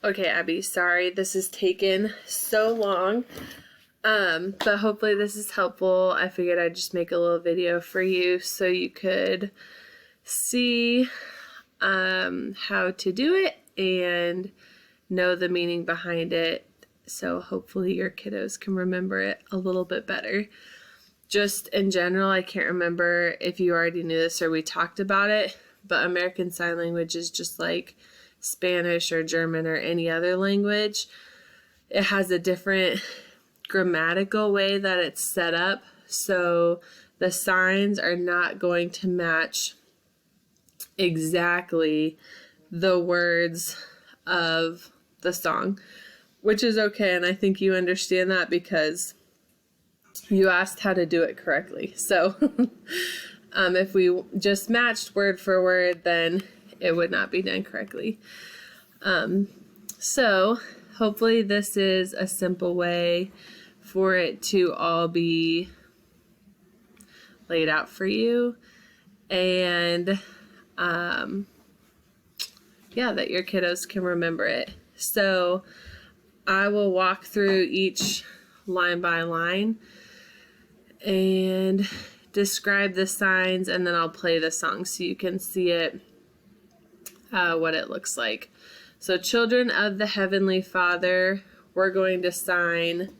Okay, Abby, sorry this has taken so long, but hopefully this is helpful. I figured I'd just make a little video for you so you could see how to do it and know the meaning behind it. So hopefully your kiddos can remember it a little bit better. Just in general, I can't remember if you already knew this or we talked about it, but American Sign Language is just like Spanish or German or any other language. It has a different grammatical way that it's set up, so the signs are not going to match exactly the words of the song, which is okay, and I think you understand that because you asked how to do it correctly. So if we just matched word for word, then it would not be done correctly. So hopefully this is a simple way for it to all be laid out for you, and yeah, that your kiddos can remember it. So I will walk through each line by line and describe the signs, and then I'll play the song so you can see it, what it looks like. So children of the Heavenly Father, we're going to sign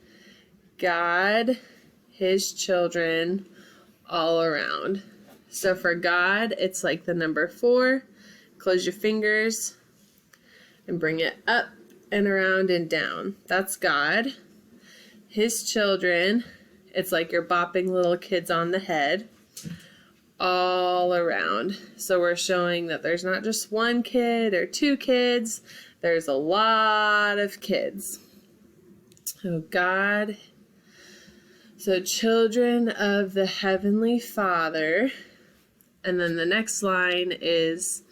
God, His children, all around. So for God, it's like the number 4. Close your fingers and bring it up and around and down. That's God. His children, it's like you're bopping little kids on the head all around. So we're showing that there's not just one kid or 2 kids, there's a lot of kids. Oh, God. So children of the Heavenly Father. And then the next line is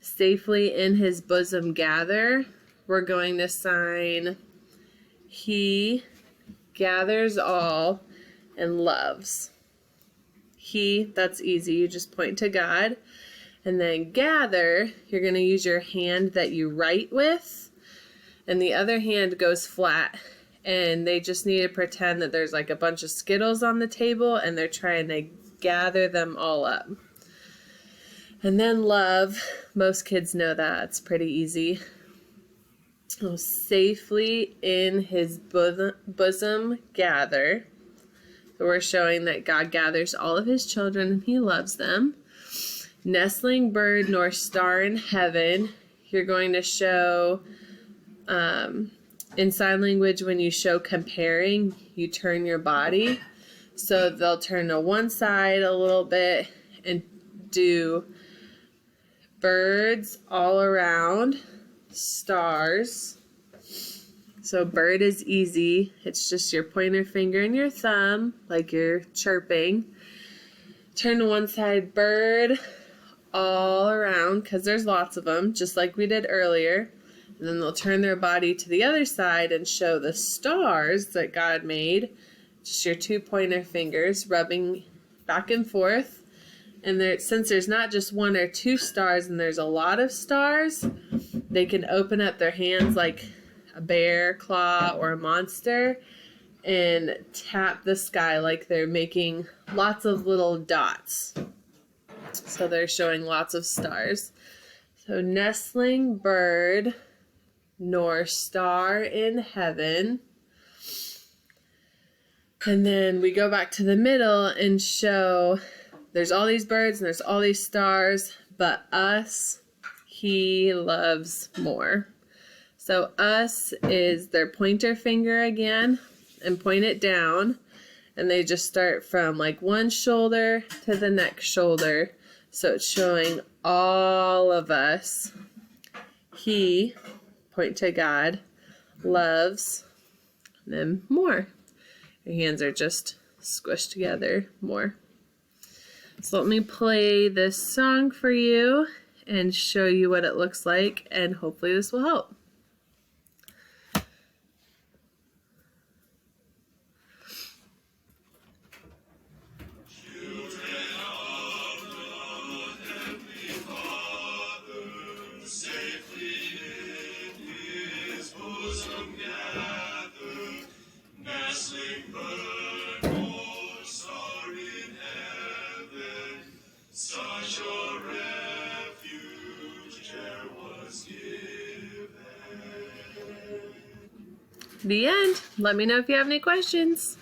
safely in His bosom gather. We're going to sign He gathers all and loves. He, that's easy. You just point to God. And then gather, you're going to use your hand that you write with, and the other hand goes flat. And they just need to pretend that there's like a bunch of Skittles on the table and they're trying to gather them all up. And then love, most kids know that. It's pretty easy. Oh, safely in His bosom gather. So we're showing that God gathers all of His children and He loves them. Nestling bird nor star in heaven. You're going to show, in sign language, when you show comparing, you turn your body. So they'll turn to one side a little bit and do birds all around, stars. So bird is easy. It's just your pointer finger and your thumb, like you're chirping. Turn to one side, bird all around, because there's lots of them, just like we did earlier. And then they'll turn their body to the other side and show the stars that God made. Just your 2 pointer fingers rubbing back and forth. And there, since there's not just 1 or 2 stars and there's a lot of stars, they can open up their hands like a bear claw or a monster and tap the sky like they're making lots of little dots. So they're showing lots of stars. So nestling bird nor star in heaven. And then we go back to the middle and show there's all these birds and there's all these stars, but us, He loves more. So us is their pointer finger again and point it down. And they just start from like one shoulder to the next shoulder. So it's showing all of us. He, point to God, loves them more. Your hands are just squished together more. So let me play this song for you and show you what it looks like, and hopefully this will help. Safely in bird or star in heaven, such a refuge there was given. The end. Let me know if you have any questions.